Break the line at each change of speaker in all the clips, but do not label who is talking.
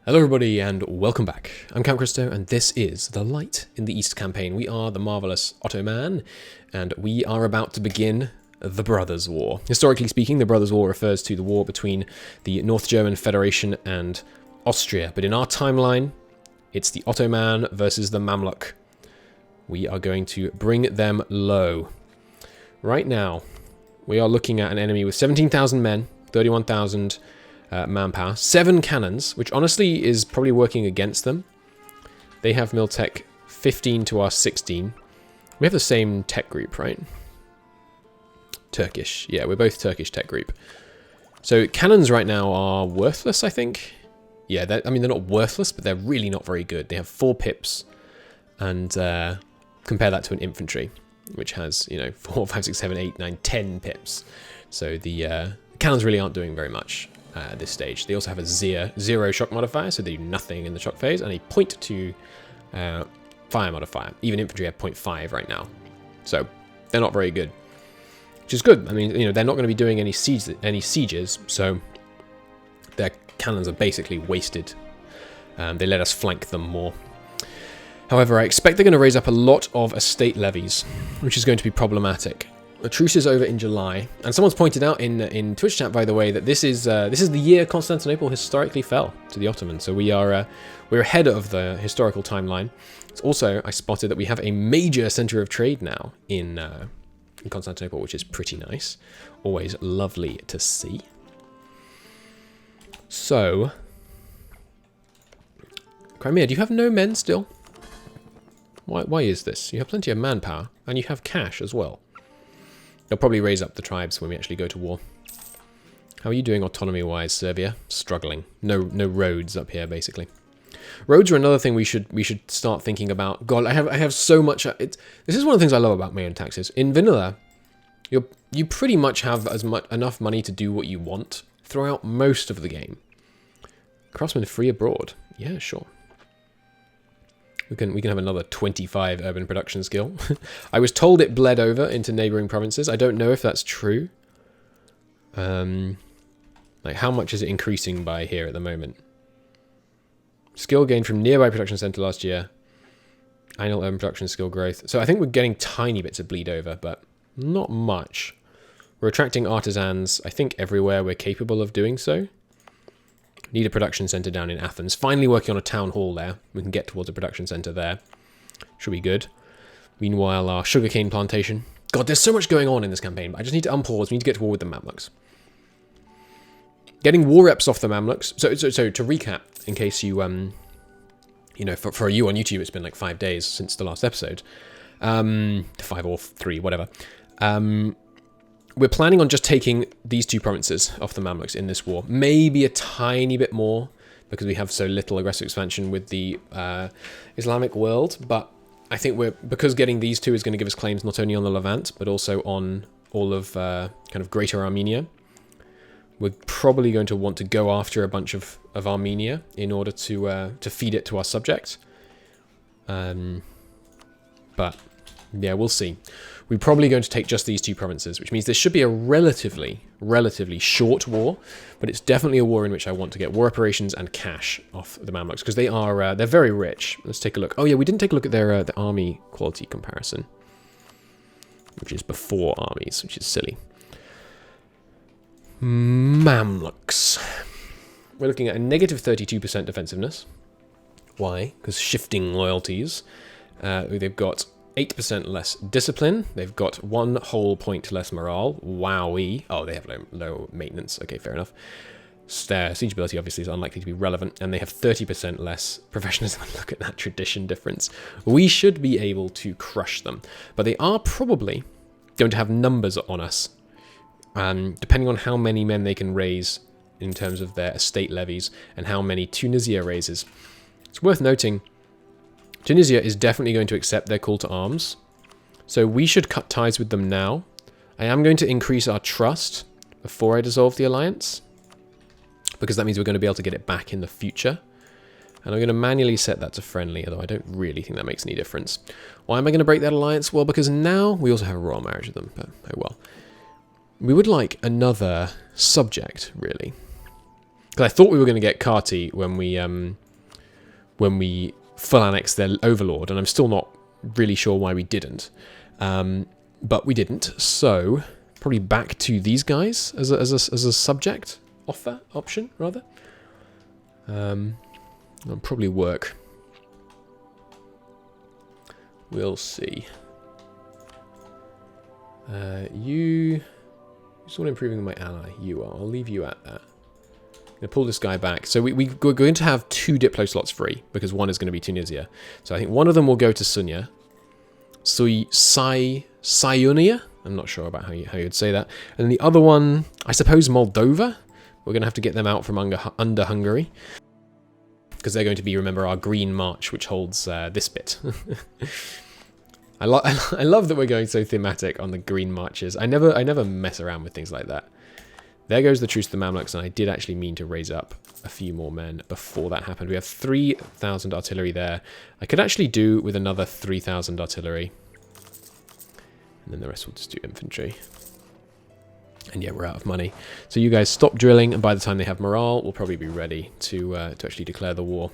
Hello everybody and welcome back. I'm Count Christo and this is the Light in the East campaign. We are the marvelous Ottoman and we are about to begin the Brothers' War. Historically speaking, the Brothers' War refers to the war between the North German Federation and Austria, but in our timeline, it's the Ottoman versus the Mamluk. We are going to bring them low. Right now, we are looking at an enemy with 17,000 men, 31,000 manpower, 7 cannons, which honestly is probably working against them. They have mil tech 15 to our 16. We have the same tech group, right? Turkish. Yeah, we're both Turkish tech group. So cannons right now are worthless, I think. Yeah, I mean, they're not worthless, but they're really not very good. They have 4 pips, and compare that to an infantry, which has, 4, 5, 6, 7, 8, 9, 10 pips. So the cannons really aren't doing very much at this stage. They also have a 0 shock modifier, so they do nothing in the shock phase, and a 0.2 fire modifier. Even infantry have 0.5 right now. So they're not very good, which is good. I mean, they're not going to be doing any sieges, so their cannons are basically wasted. They let us flank them more. However, I expect they're going to raise up a lot of estate levies, which is going to be problematic. The truce is over in July, and someone's pointed out in Twitch chat, by the way, that this is the year Constantinople historically fell to the Ottomans. So we're ahead of the historical timeline. It's also, I spotted that we have a major center of trade now in Constantinople, which is pretty nice. Always lovely to see. So, Crimea, do you have no men still? Why is this? You have plenty of manpower, and you have cash as well. They'll probably raise up the tribes when we actually go to war. How are you doing autonomy-wise, Serbia? Struggling. No roads up here, basically. Roads are another thing we should start thinking about. God, I have so much. This is one of the things I love about my own taxes. In vanilla, you pretty much have enough money to do what you want throughout most of the game. Craftsmen free abroad. Yeah, sure. We can have another 25 urban production skill. I was told it bled over into neighboring provinces. I don't know if that's true. Like, how much is it increasing by here at the moment? Skill gained from nearby production center last year. Annual urban production skill growth. So I think we're getting tiny bits of bleed over, but not much. We're attracting artisans, I think, everywhere we're capable of doing so. Need a production center down in Athens. Finally working on a town hall there. We can get towards a production center there. Should be good. Meanwhile, our sugarcane plantation. God, there's so much going on in this campaign, but I just need to unpause. We need to get to war with the Mamluks. Getting war reps off the Mamluks. So to recap, in case you, for you on YouTube, it's been like 5 days since the last episode. 5 or 3, whatever. We're planning on just taking these 2 provinces off the Mamluks in this war. Maybe a tiny bit more, because we have so little aggressive expansion with the Islamic world. But I think because getting these 2 is going to give us claims not only on the Levant, but also on all of kind of Greater Armenia. We're probably going to want to go after a bunch of Armenia in order to feed it to our subject. But yeah, we'll see. We're probably going to take just these 2 provinces, which means this should be a relatively short war, but it's definitely a war in which I want to get war reparations and cash off the Mamluks, because they're very rich. Let's take a look. Oh yeah, we didn't take a look at their the army quality comparison, which is before armies, which is silly. Mamluks. We're looking at a negative 32% defensiveness. Why? Because shifting loyalties. They've got 8% less discipline. They've got 1 whole point less morale. Wowee. Oh, they have low maintenance. Okay, fair enough. Their siege ability obviously is unlikely to be relevant, and they have 30% less professionalism. Look at that tradition difference. We should be able to crush them, but they are probably going to have numbers on us, depending on how many men they can raise in terms of their estate levies and how many Tunisia raises. It's worth noting Tunisia is definitely going to accept their call to arms, so we should cut ties with them now. I am going to increase our trust before I dissolve the alliance, because that means we're going to be able to get it back in the future. And I'm going to manually set that to friendly, although I don't really think that makes any difference. Why am I going to break that alliance? Well, because now we also have a royal marriage with them, but oh well. We would like another subject, really. Because I thought we were going to get Kati when we full annexed their overlord, and I'm still not really sure why we didn't. But we didn't, so probably back to these guys as a subject option rather. That'll probably work. We'll see. You still improving my ally. You are. I'll leave you at that. I'm gonna pull this guy back. So we're going to have 2 Diplo slots free because one is going to be Tunisia. So I think one of them will go to Sunya. Sayunia? I'm not sure about how you'd say that. And then the other one, I suppose Moldova. We're going to have to get them out from under Hungary. Because they're going to be, remember, our Green March, which holds this bit. I love that we're going so thematic on the Green Marches. I never mess around with things like that. There goes the truce to the Mamluks, and I did actually mean to raise up a few more men before that happened. We have 3,000 artillery there. I could actually do with another 3,000 artillery. And then the rest will just do infantry. And yeah, we're out of money. So you guys stop drilling, and by the time they have morale, we'll probably be ready to actually declare the war.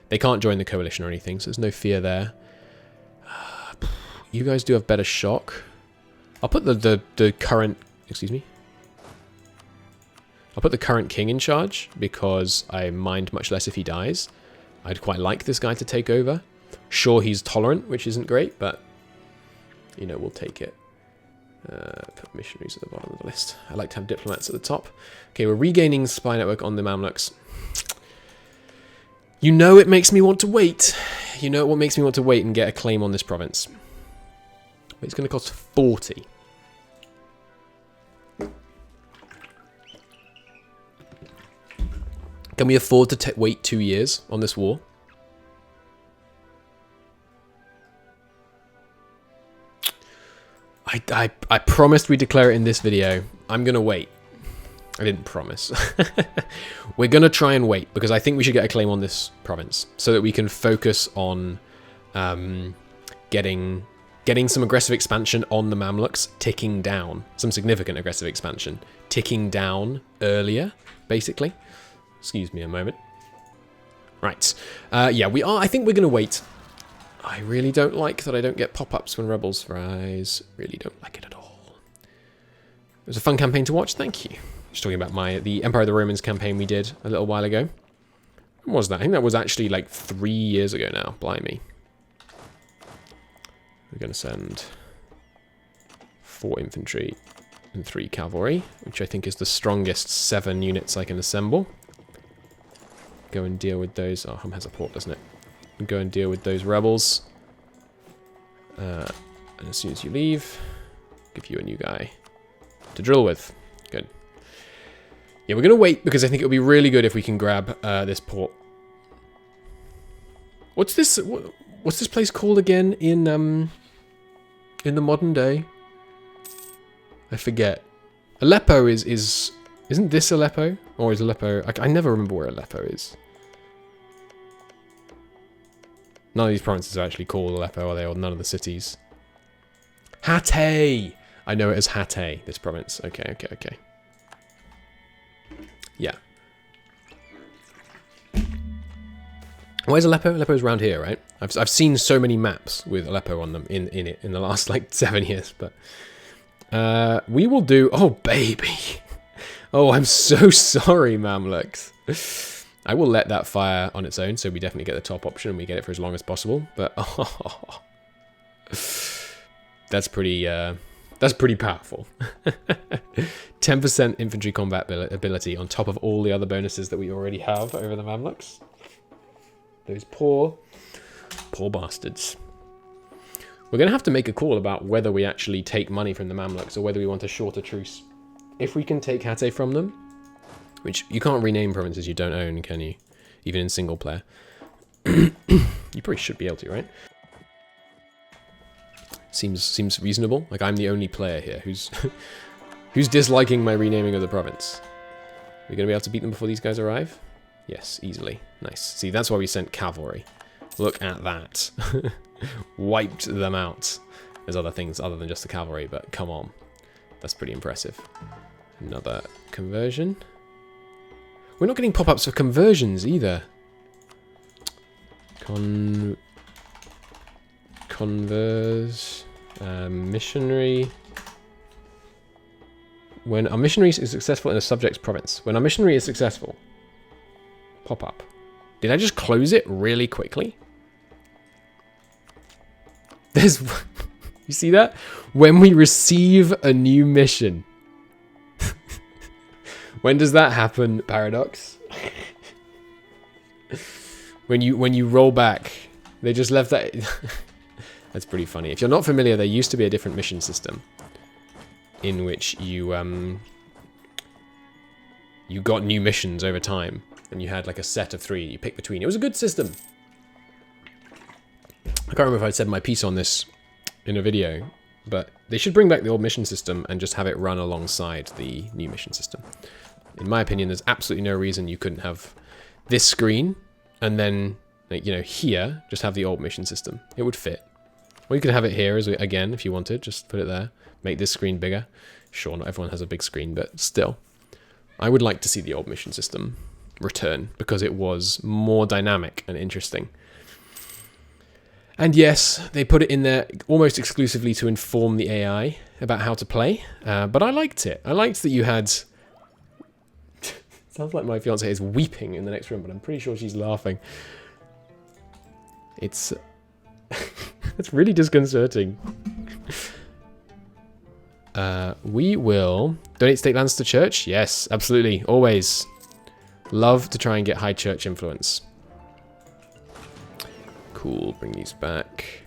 They can't join the coalition or anything, so there's no fear there. You guys do have better shock. I'll put the current... Excuse me? I'll put the current king in charge, because I mind much less if he dies. I'd quite like this guy to take over. Sure, he's tolerant, which isn't great, but... You know, we'll take it. Put missionaries at the bottom of the list. I like to have diplomats at the top. Okay, we're regaining spy network on the Mamluks. You know it makes me want to wait. You know what makes me want to wait and get a claim on this province. It's going to cost 40. Can we afford to wait 2 years on this war? I promised we'd declare it in this video. I'm going to wait. I didn't promise. We're going to try and wait, because I think we should get a claim on this province, so that we can focus on getting some aggressive expansion on the Mamluks, ticking down. Some significant aggressive expansion. Ticking down earlier, basically. Excuse me a moment. Right. Yeah, we are. I think we're going to wait. I really don't like that I don't get pop-ups when rebels rise. Really don't like it at all. It was a fun campaign to watch. Thank you. Just talking about the Empire of the Romans campaign we did a little while ago. When was that? I think that was actually like 3 years ago now. Blimey. We're going to send 4 infantry and 3 cavalry, which I think is the strongest 7 units I can assemble. Go and deal with those. Oh, Hum has a port, doesn't it? Go and deal with those rebels. And as soon as you leave, give you a new guy to drill with. Good. Yeah, we're going to wait, because I think it'll be really good if we can grab this port. What's this place called again in the modern day? I forget. Aleppo isn't this Aleppo? Or is Aleppo... I never remember where Aleppo is. None of these provinces are actually called Aleppo, are they? Or none of the cities. Hatay! I know it as Hatay, this province. Okay. Yeah. Where's Aleppo? Aleppo's around here, right? I've seen so many maps with Aleppo on them in it in the last, like, 7 years, but... we will do... Oh, baby! Oh, I'm so sorry, Mamluks. I will let that fire on its own, so we definitely get the top option and we get it for as long as possible. But oh, that's pretty powerful. 10% infantry combat ability on top of all the other bonuses that we already have over the Mamluks. Those poor bastards. We're going to have to make a call about whether we actually take money from the Mamluks or whether we want a shorter truce. If we can take Hatay from them, which you can't rename provinces you don't own, can you? Even in single player. You probably should be able to, right? Seems reasonable. Like, I'm the only player here who's disliking my renaming of the province. We're going to be able to beat them before these guys arrive? Yes, easily. Nice. See, that's why we sent cavalry. Look at that. Wiped them out. There's other things other than just the cavalry, but come on. That's pretty impressive. Another conversion. We're not getting pop-ups for conversions either. Converse. Missionary. When our missionary is successful in a subject's province. When our missionary is successful. Pop-up. Did I just close it really quickly? There's... You see that? When we receive a new mission. When does that happen, Paradox? when you roll back. They just left that... That's pretty funny. If you're not familiar, there used to be a different mission system. In which you got new missions over time. And you had like a set of 3 you pick between. It was a good system. I can't remember if I said my piece on this in a video, but they should bring back the old mission system and just have it run alongside the new mission system. In my opinion, there's absolutely no reason you couldn't have this screen and then, like, you know, here, just have the old mission system. It would fit. Or you could have it here, as again, if you wanted, just put it there. Make this screen bigger. Sure, not everyone has a big screen, but still. I would like to see the old mission system return, because it was more dynamic and interesting. And yes, they put it in there almost exclusively to inform the AI about how to play, but I liked it. I liked that you had... Sounds like my fiancée is weeping in the next room, but I'm pretty sure she's laughing. It's... It's really disconcerting. We will donate state lands to church. Yes, absolutely, always. Love to try and get high church influence. Cool, bring these back.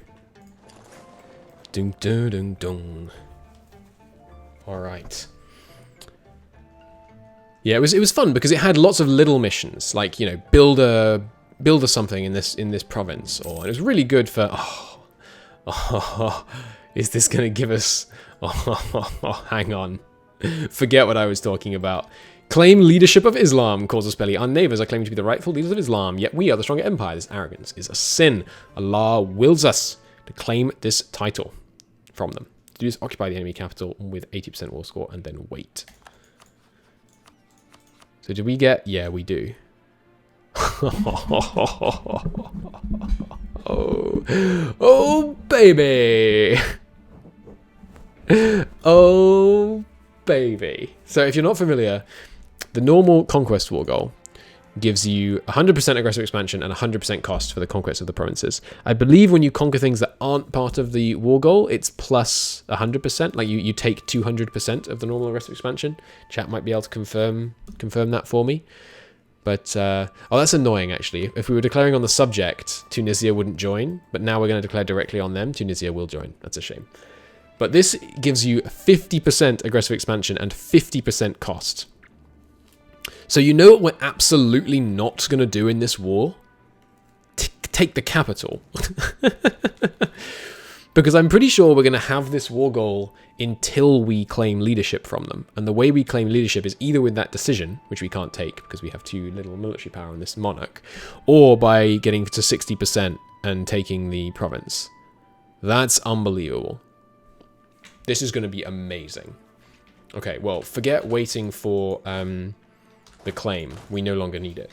Dun dun dun dun. All right. Yeah, it was fun because it had lots of little missions, like, you know, build a something in this province, or it was really good for. Is this gonna give us? Hang on. Forget what I was talking about. Claim leadership of Islam, causes belly. Our neighbors are claiming to be the rightful leaders of Islam, yet we are the stronger empire. This arrogance is a sin. Allah wills us to claim this title from them. To do this, occupy the enemy capital with 80% war score, and then wait. So do we get... Yeah, we do. Oh, baby. Oh, baby. So if you're not familiar, the normal conquest war goal gives you 100% aggressive expansion and 100% cost for the conquest of the provinces. I believe when you conquer things that aren't part of the war goal, it's plus 100%. Like you take 200% of the normal aggressive expansion. Chat might be able to confirm that for me. But, oh, that's annoying, actually. If we were declaring on the subject, Tunisia wouldn't join. But now we're going to declare directly on them. Tunisia will join. That's a shame. But this gives you 50% aggressive expansion and 50% cost. So you know what we're absolutely not going to do in this war? Take the capital. Because I'm pretty sure we're going to have this war goal until we claim leadership from them. And the way we claim leadership is either with that decision, which we can't take because we have too little military power in this monarch, or by getting to 60% and taking the province. That's unbelievable. This is going to be amazing. Okay, well, forget waiting for the claim. We no longer need it.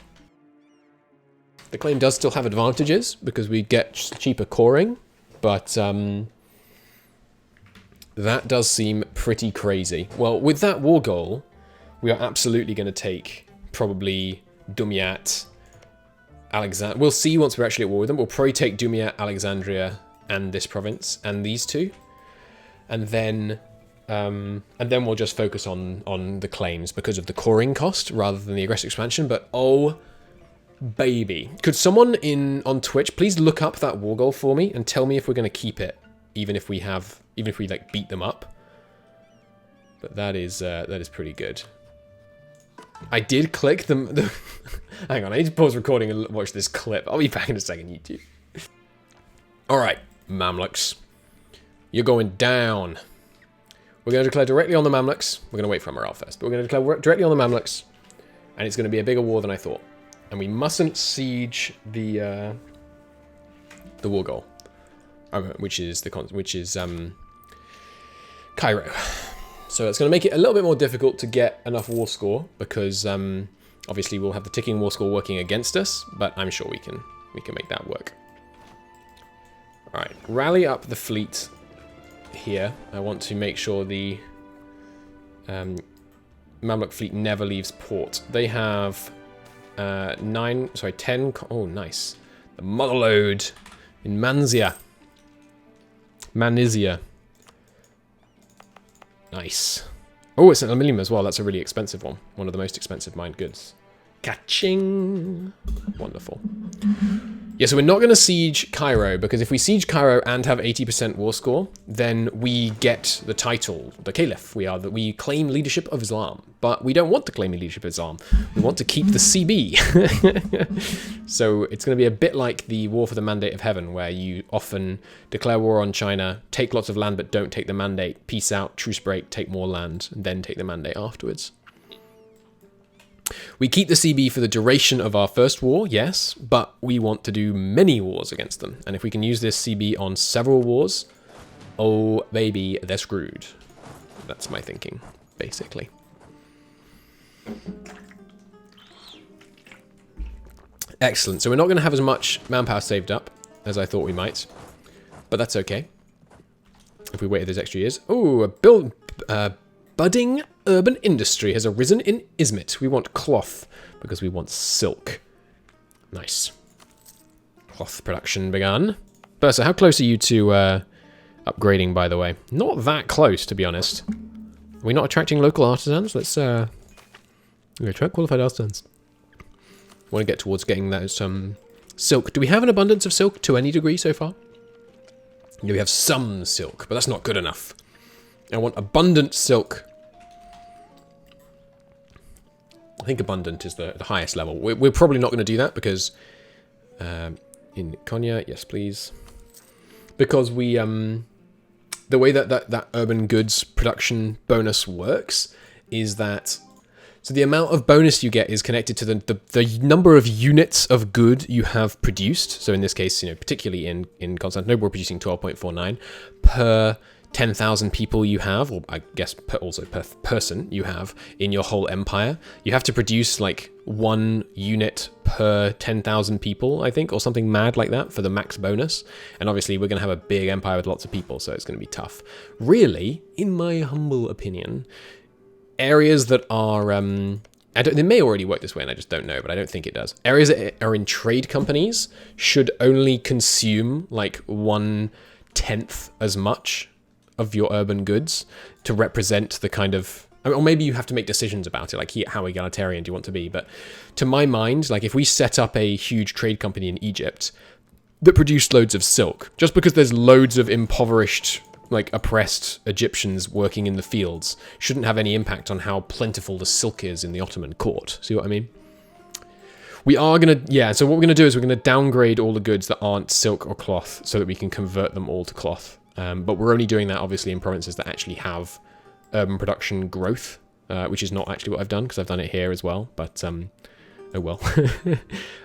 The claim does still have advantages because we get cheaper coring, but that does seem pretty crazy. Well, with that war goal, we are absolutely going to take probably Dumyat, Alexandria. We'll see once we're actually at war with them. We'll probably take Dumyat, Alexandria, and this province, and these two. And then we'll just focus on the claims because of the coring cost rather than the aggressive expansion. But oh, baby. Could someone on Twitch please look up that war goal for me and tell me if we're going to keep it, even if we like beat them up? But that is pretty good. I did click the hang on, I need to pause recording and watch this clip. I'll be back in a second, YouTube. All right, Mamluks, you're going down. We're going to declare directly on the Mamluks. We're going to wait for Amaral first, but we're going to declare directly on the Mamluks, and it's going to be a bigger war than I thought. And we mustn't siege the war goal, which is Cairo. So it's going to make it a little bit more difficult to get enough war score because Obviously, we'll have the ticking war score working against us, but I'm sure we can make that work. All right, rally up the fleet here. I want to make sure the Mamluk fleet never leaves port. They have 10. Oh, nice. The motherlode in Manzia. Nice. Oh, it's an aluminium as well. That's a really expensive one. One of the most expensive mined goods. Ka-ching! Wonderful. Yeah, so we're not going to siege Cairo, because if we siege Cairo and have 80% war score, then we get the title, the Caliph. We claim leadership of Islam. But we don't want to claim leadership of Islam. We want to keep the CB. So it's going to be a bit like the War for the Mandate of Heaven, where you often declare war on China, take lots of land but don't take the mandate, peace out, truce break, take more land, and then take the mandate afterwards. We keep the CB for the duration of our first war, yes, but we want to do many wars against them. And if we can use this CB on several wars, oh baby, they're screwed. That's my thinking, basically. Excellent. So we're not going to have as much manpower saved up as I thought we might, but that's okay. If we waited those extra years. Oh, budding urban industry has arisen in Izmit. We want cloth because we want silk. Nice. Cloth production begun. Bursa, how close are you to upgrading, by the way? Not that close, to be honest. Are we not attracting local artisans? Let's attract qualified artisans. I want to get towards getting those silk. Do we have an abundance of silk to any degree so far? Yeah, we have some silk, but that's not good enough. I want abundant silk. I think abundant is the highest level. We're probably not going to do that because in Konya, yes please. Because we the way that urban goods production bonus works is that so the amount of bonus you get is connected to the number of units of good you have produced. So in this case, particularly in Constantinople, we're producing 12.49 per 10,000 people you have, or I guess also per person you have in your whole empire. You have to produce like 1 unit per 10,000 people, I think, or something mad like that for the max bonus. And obviously we're going to have a big empire with lots of people, so it's going to be tough. Really, in my humble opinion, areas that are, they may already work this way and I just don't know, but I don't think it does. Areas that are in trade companies should only consume like 1/10 as much of your urban goods to represent the kind of, or maybe you have to make decisions about it, like how egalitarian do you want to be? But to my mind, like if we set up a huge trade company in Egypt that produced loads of silk, just because there's loads of impoverished, like oppressed Egyptians working in the fields, shouldn't have any impact on how plentiful the silk is in the Ottoman court. See what I mean? We are going to, so what we're going to do is we're going to downgrade all the goods that aren't silk or cloth so that we can convert them all to cloth. But we're only doing that, obviously, in provinces that actually have urban production growth, which is not actually what I've done, because I've done it here as well. But, oh well.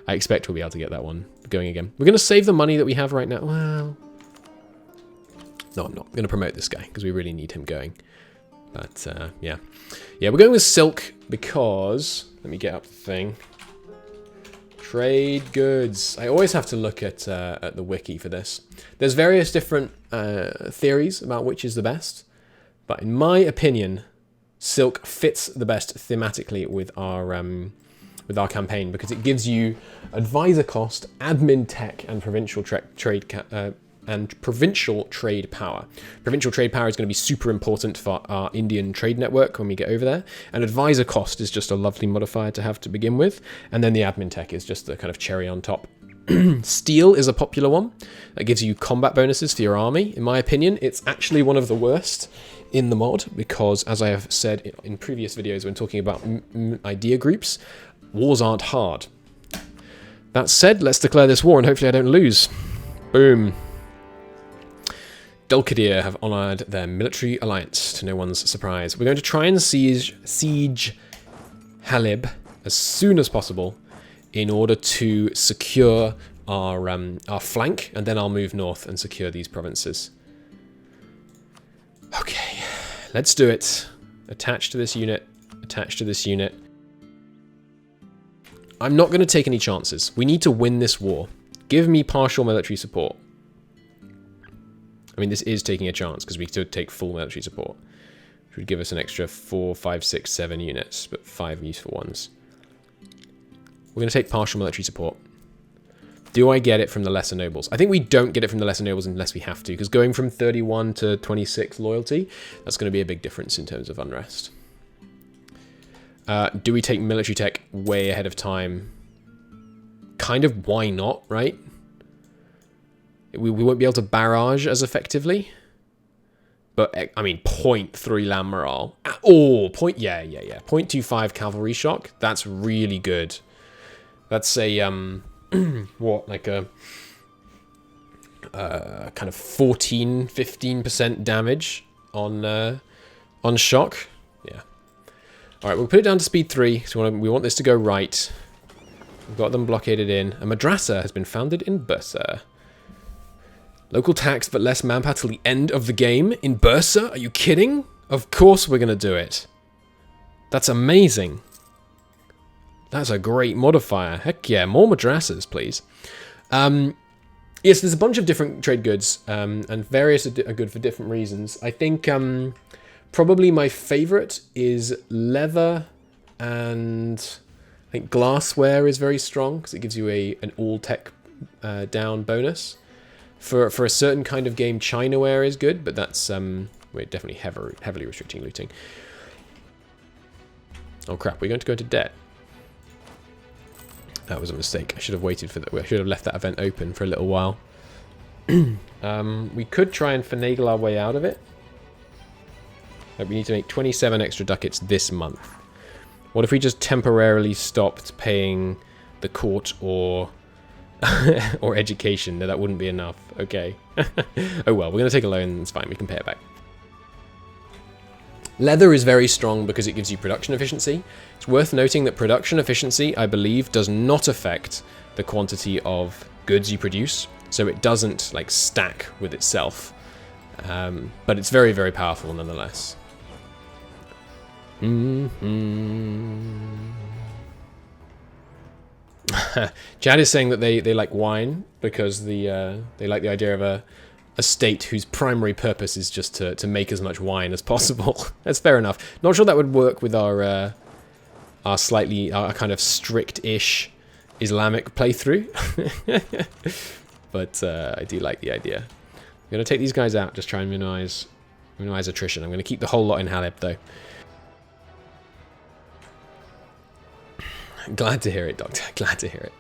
I expect we'll be able to get that one going again. We're going to save the money that we have right now. Well, no, I'm not. I'm going to promote this guy, because we really need him going. But, yeah. Yeah, we're going with silk because... Let me get up the thing. Trade goods. I always have to look at the wiki for this. There's various different theories about which is the best, but in my opinion, silk fits the best thematically with our campaign because it gives you advisor cost, admin tech, and provincial trade power. Provincial trade power is going to be super important for our Indian trade network when we get over there. And advisor cost is just a lovely modifier to have to begin with. And then the admin tech is just the kind of cherry on top. Steel is a popular one that gives you combat bonuses for your army. In my opinion, it's actually one of the worst in the mod because, as I have said in previous videos when talking about idea groups, wars aren't hard. That said, let's declare this war and hopefully I don't lose. Boom. Delkadir have honoured their military alliance, to no one's surprise. We're going to try and siege Halib as soon as possible in order to secure our flank, and then I'll move north and secure these provinces. Okay, let's do it. Attach to this unit, attach to this unit. I'm not going to take any chances. We need to win this war. Give me partial military support. I mean, this is taking a chance because we could take full military support, which would give us an extra 4, 5, 6, 7 units, but 5 useful ones. We're going to take partial military support. Do I get it from the lesser nobles? I think we don't get it from the lesser nobles unless we have to, because going from 31 to 26 loyalty, that's going to be a big difference in terms of unrest. Do we take military tech way ahead of time? Kind of, why not, right? We won't be able to barrage as effectively. But, I mean, 0.3 land morale. Oh, yeah. 0.25 cavalry shock. That's really good. That's a, what, like a kind of 15% damage on shock. Yeah. All right, we'll put it down to speed 3, because we want this to go right. We've got them blockaded in. A madrasa has been founded in Bursa. Local tax, but less manpower till the end of the game in Bursa? Are you kidding? Of course we're going to do it. That's amazing. That's a great modifier. Heck yeah, more madrasas, please. Yes, there's a bunch of different trade goods, and various are good for different reasons. I think probably my favorite is leather, and I think glassware is very strong because it gives you an all tech down bonus. For a certain kind of game, Chinaware is good, but that's we're definitely heavily restricting looting. Oh crap, we're going to go into debt. That was a mistake. I should have waited for that. I should have left that event open for a little while. We could try and finagle our way out of it. Like we need to make 27 extra ducats this month. What if we just temporarily stopped paying the court or education? No, that wouldn't be enough. Okay. Oh well, we're going to take a loan. It's fine. We can pay it back. Leather is very strong because it gives you production efficiency. It's worth noting that production efficiency, I believe, does not affect the quantity of goods you produce. So it doesn't like stack with itself. But it's very, very powerful nonetheless. Chad is saying that they like wine because they like the idea of a state whose primary purpose is just to make as much wine as possible. That's fair enough. Not sure that would work with our kind of strict-ish Islamic playthrough. But I do like the idea. I'm going to take these guys out, just try and minimize attrition. I'm going to keep the whole lot in Haleb, though. Glad to hear it, Doctor. Glad to hear it.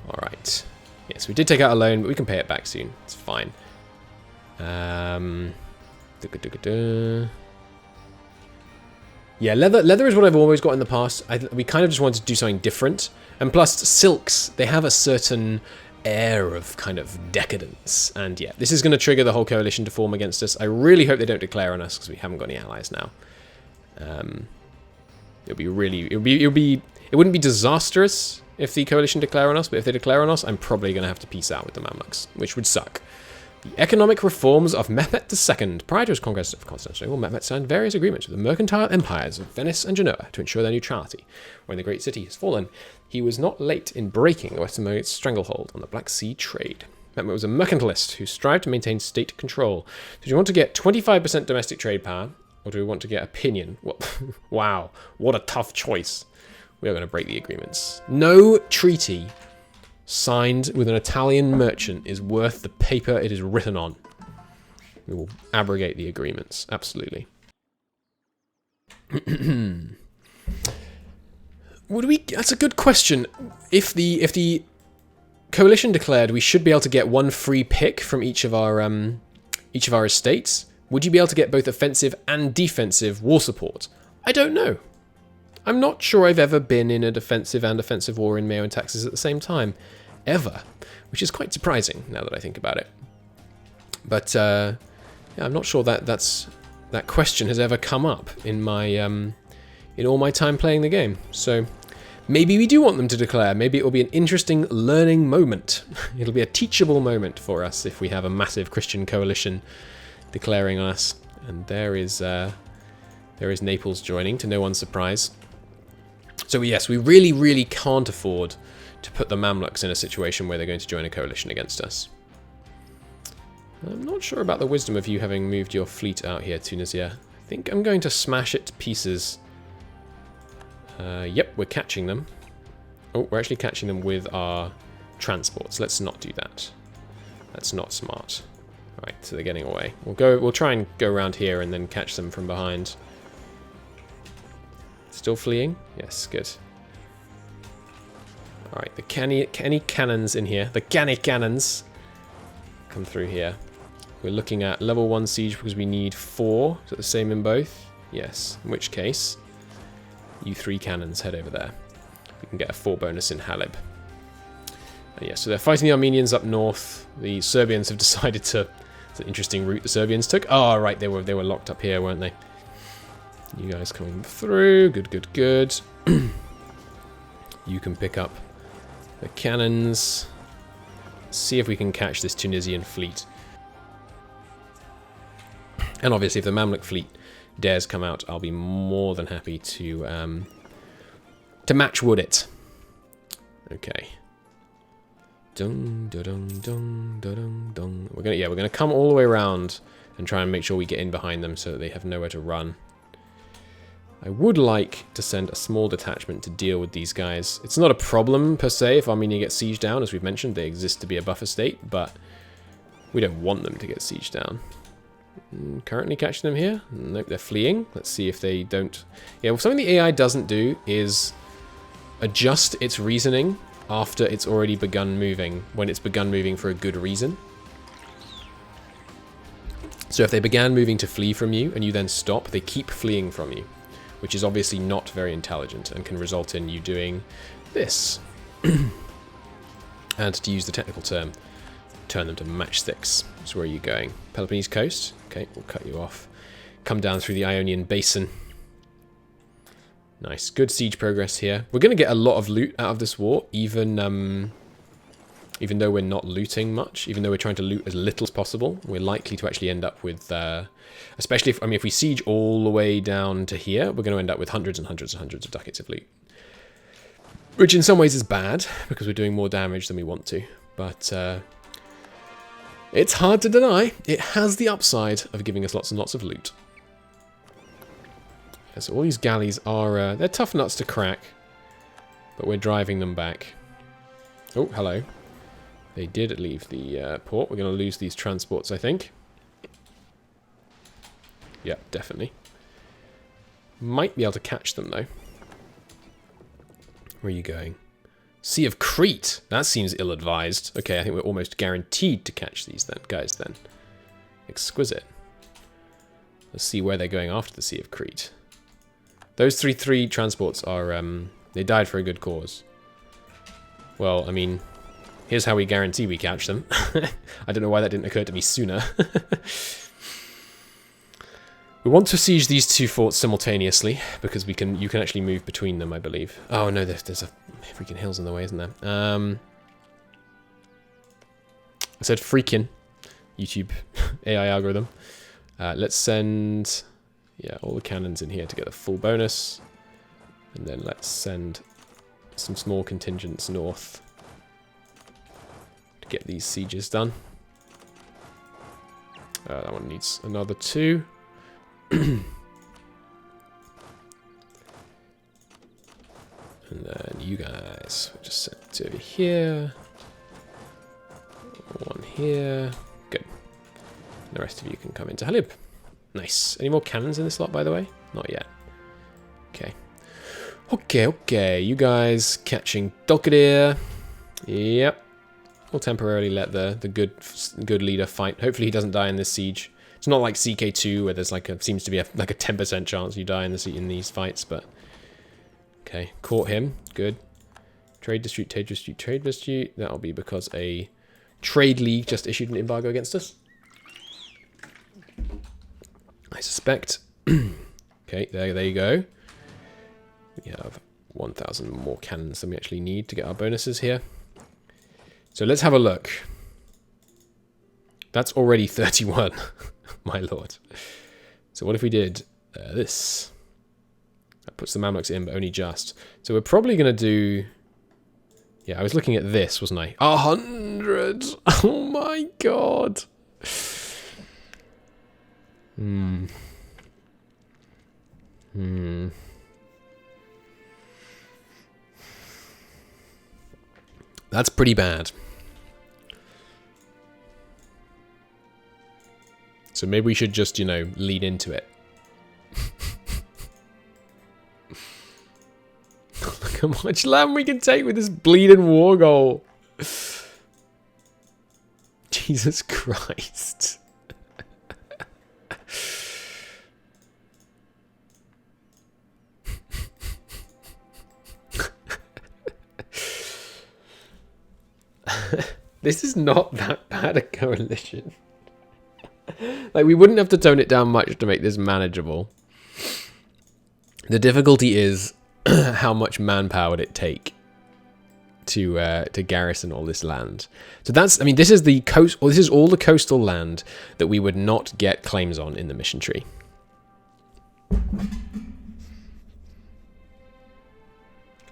Alright. Yes, we did take out a loan, but we can pay it back soon. It's fine. Yeah, leather is what I've always got in the past. We kind of just wanted to do something different. And plus, silks, they have a certain air of kind of decadence. And yeah, this is going to trigger the whole coalition to form against us. I really hope they don't declare on us because we haven't got any allies now. It wouldn't be disastrous if the coalition declare on us, but if they declare on us, I'm probably going to have to peace out with the Mamluks, which would suck. The economic reforms of Mehmet II. Prior to his conquest of Constantinople, Mehmet signed various agreements with the mercantile empires of Venice and Genoa to ensure their neutrality. When the great city has fallen, he was not late in breaking the westernmost stranglehold on the Black Sea trade. Mehmet was a mercantilist who strived to maintain state control. So do you want to get 25% domestic trade power, or do we want to get opinion? Well, wow, what a tough choice. We are going to break the agreements. No treaty signed with an Italian merchant is worth the paper it is written on. We will abrogate the agreements. Absolutely. That's a good question. If the coalition declared we should be able to get one free pick from each of our estates, would you be able to get both offensive and defensive war support? I don't know. I'm not sure I've ever been in a defensive and offensive war in MEIOU and Taxes at the same time. Ever. Which is quite surprising, now that I think about it. But, yeah, I'm not sure that question has ever come up in my, in all my time playing the game. So, maybe we do want them to declare. Maybe it will be an interesting learning moment. It'll be a teachable moment for us if we have a massive Christian coalition declaring on us. And there is Naples joining, to no one's surprise. So yes, we really, really can't afford to put the Mamluks in a situation where they're going to join a coalition against us. I'm not sure about the wisdom of you having moved your fleet out here, Tunisia. I think I'm going to smash it to pieces. Yep, we're catching them. Oh, we're actually catching them with our transports. Let's not do that. That's not smart. Right, so they're getting away. We'll try and go around here and then catch them from behind. Still fleeing? Yes, good. Alright, any cannons in here? The canny cannons come through here. We're looking at level 1 siege because we need 4. Is it the same in both? Yes. In which case, you 3 cannons head over there. We can get a 4 bonus in Halib. And yeah, so they're fighting the Armenians up north. The Serbians have decided to... It's an interesting route the Serbians took. Oh, right, they were locked up here, weren't they? You guys coming through. Good, good, good. You can pick up the cannons. See if we can catch this Tunisian fleet. And obviously, if the Mamluk fleet dares come out, I'll be more than happy to match wood it. Okay. Dun, dun, dun, dun, dun, dun. We're gonna come all the way around and try and make sure we get in behind them so that they have nowhere to run. I would like to send a small detachment to deal with these guys. It's not a problem per se if Armenia gets sieged down, as we've mentioned. They exist to be a buffer state, but we don't want them to get sieged down. Currently catching them here. Nope, they're fleeing. Let's see if they don't... Yeah, well, something the AI doesn't do is adjust its reasoning after it's already begun moving, when it's begun moving for a good reason. So if they began moving to flee from you and you then stop, they keep fleeing from you, which is obviously not very intelligent and can result in you doing this. And to use the technical term, turn them to matchsticks. So where are you going? Peloponnese coast? Okay, we'll cut you off. Come down through the Ionian Basin. Nice. Good siege progress here. We're going to get a lot of loot out of this war, even though we're not looting much, even though we're trying to loot as little as possible. We're likely to actually end up with, especially if we siege all the way down to here, we're going to end up with hundreds and hundreds and hundreds of ducats of loot. Which in some ways is bad, because we're doing more damage than we want to. But it's hard to deny. It has the upside of giving us lots and lots of loot. Yeah, so all these galleys are, they're tough nuts to crack, but we're driving them back. Oh, hello. They did leave the port. We're going to lose these transports, I think. Yeah, definitely. Might be able to catch them, though. Where are you going? Sea of Crete. That seems ill-advised. Okay, I think we're almost guaranteed to catch these then, guys, then. Exquisite. Let's see where they're going after the Sea of Crete. Those three transports are, they died for a good cause. Well, I mean, here's how we guarantee we catch them. I don't know why that didn't occur to me sooner. We want to siege these 2 forts simultaneously, because you can actually move between them, I believe. Oh no, there's a freaking hills in the way, isn't there? I said freaking. YouTube AI algorithm. Let's send... Yeah, all the cannons in here to get the full bonus. And then let's send some small contingents north to get these sieges done. That one needs another 2. And then you guys just send it over here. 1 here. Good. The rest of you can come into Halib. Nice. Any more cannons in this lot, by the way? Not yet. Okay. Okay. You guys catching Dolkadir. Yep. We'll temporarily let the good leader fight. Hopefully he doesn't die in this siege. It's not like CK2 where there's seems to be a 10% chance you die in these fights, but okay. Caught him. Good. Trade dispute. That'll be because a trade league just issued an embargo against us. I suspect. Okay, there you go. We have 1,000 more cannons than we actually need to get our bonuses here. So let's have a look. That's already 31, my lord. So what if we did this? That puts the Mamluks in, but only just. So we're probably going to do... Yeah, I was looking at this, wasn't I? 100! Oh my god! That's pretty bad. So maybe we should just, you know, lead into it. Look how much land we can take with this bleeding war goal. Jesus Christ. This is not that bad a coalition. Like, we wouldn't have to tone it down much to make this manageable. The difficulty is how much manpower would it take to garrison all this land. So that's, I mean, this is the coast, or this is all the coastal land that we would not get claims on in the mission tree.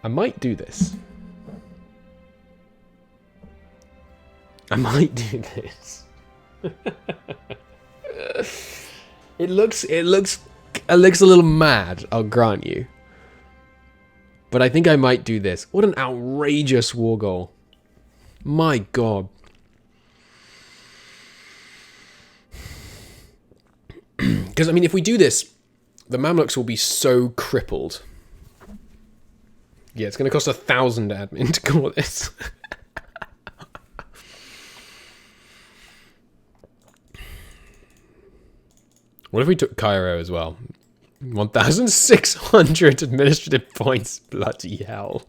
I might do this. I might do this. It looks a little mad, I'll grant you. But I think I might do this. What an outrageous war goal. My god. Because, I mean, if we do this, the Mamluks will be so crippled. Yeah, it's going to cost 1,000 admin to call this. What if we took Cairo as well? 1,600 administrative points. Bloody hell.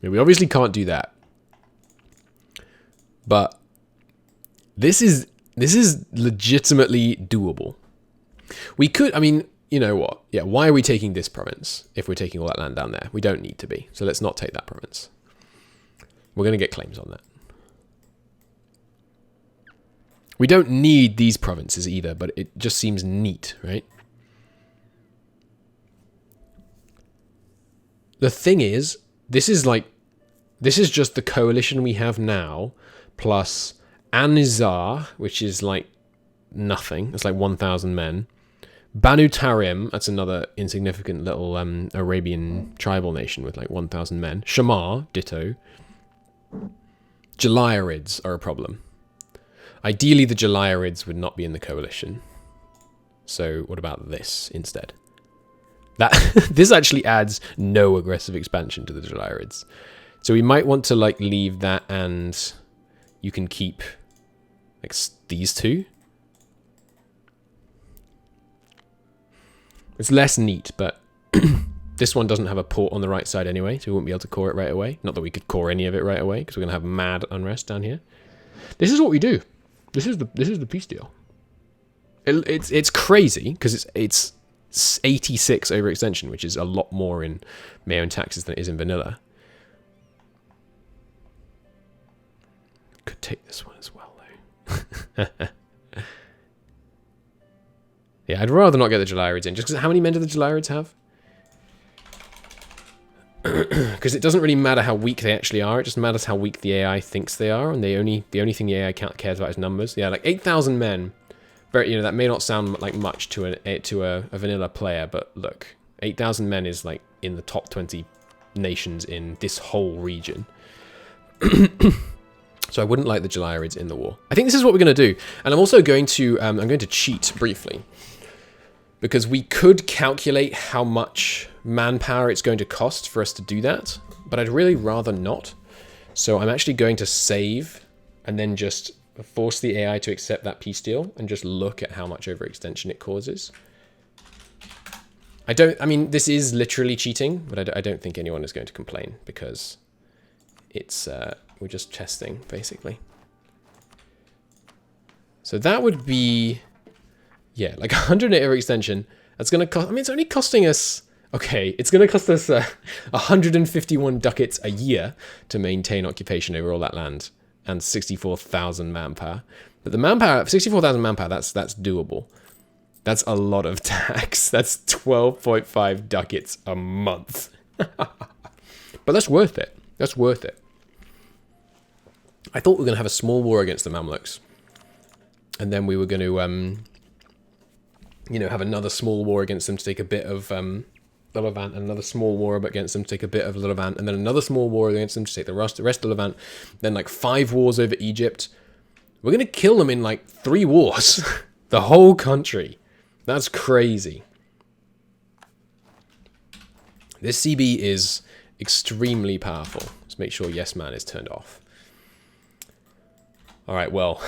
Yeah, we obviously can't do that. But this is legitimately doable. We could, I mean, you know what? Yeah, why are we taking this province if we're taking all that land down there? We don't need to be. So let's not take that province. We're going to get claims on that. We don't need these provinces either, but it just seems neat, right? The thing is, this is just the coalition we have now, plus Anizar, which is like nothing. It's like 1,000 men. Banu Tarim, that's another insignificant little Arabian tribal nation with like 1,000 men. Shamar, ditto. Jalayirids are a problem. Ideally, the Jalayirids would not be in the coalition. So what about this instead? That this actually adds no aggressive expansion to the Jalayirids. So we might want to like leave that, and you can keep like these two. It's less neat, but this one doesn't have a port on the right side anyway, so we won't be able to core it right away. Not that we could core any of it right away, because we're going to have mad unrest down here. This is what we do. This is the peace deal. It's crazy, because it's 86 overextension, which is a lot more in MEIOU and taxes than it is in vanilla. Could take this one as well, though. Yeah, I'd rather not get the Jalayirids in, just because how many men do the Jalayirids have? Because it doesn't really matter how weak they actually are, it just matters how weak the AI thinks they are, and the only thing the AI cares about is numbers. Yeah, like 8,000 men. Very, you know, that may not sound like much to a vanilla player, but look, 8,000 men is like in the top 20 nations in this whole region. So I wouldn't like the Jalayirids in the war. I think this is what we're going to do, and I'm also going to I'm going to cheat briefly, because we could calculate how much manpower it's going to cost for us to do that, but I'd really rather not. So I'm actually going to save and then just force the AI to accept that peace deal and just look at how much overextension it causes. I mean, this is literally cheating, but I don't think anyone is going to complain, because it's, we're just testing, basically. So that would be, yeah, like 108 overextension. That's going to cost, I mean, it's only costing us, okay, it's going to cost us 151 ducats a year to maintain occupation over all that land, and 64,000 manpower. But the manpower, 64,000 manpower, that's doable. That's a lot of tax. That's 12.5 ducats a month. But that's worth it. That's worth it. I thought we were going to have a small war against the Mamluks. And then we were going to, you know, have another small war against them to take a bit of Lillivant, another small war against them to take a bit of Lillivant, and then another small war against them to take the rest of Lillivant. Then like 5 wars over Egypt. We're going to kill them in like 3 wars. The whole country. That's crazy. This CB is extremely powerful. Let's make sure Yes Man is turned off. All right, well.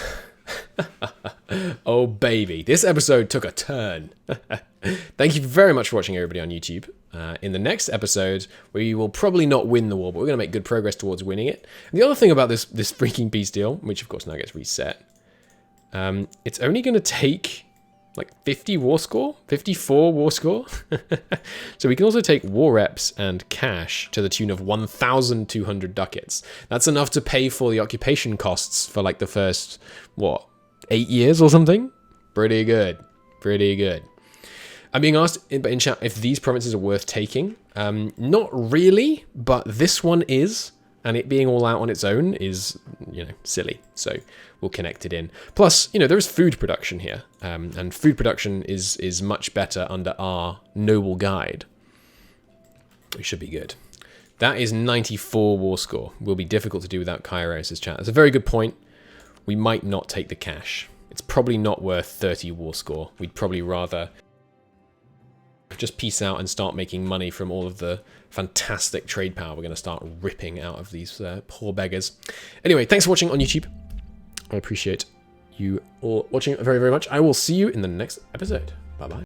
Oh, baby. This episode took a turn. Thank you very much for watching, everybody on YouTube. In the next episode, we will probably not win the war, but we're going to make good progress towards winning it. And the other thing about this freaking peace deal, which of course now gets reset, it's only going to take like 50 war score, 54 war score. So we can also take war reps and cash to the tune of 1,200 ducats. That's enough to pay for the occupation costs for like the first, what, 8 years or something? Pretty good. Pretty good. I'm being asked in chat if these provinces are worth taking. Not really, but this one is. And it being all out on its own is, you know, silly. So we'll connect it in. Plus, you know, there is food production here. And food production is much better under our noble guide. It should be good. That is 94 war score. Will be difficult to do without Kairos' chat. That's a very good point. We might not take the cash. It's probably not worth 30 war score. We'd probably rather just peace out and start making money from all of the fantastic trade power we're going to start ripping out of these poor beggars. Anyway, thanks for watching on YouTube. I appreciate you all watching very, very much. I will see you in the next episode. Bye-bye.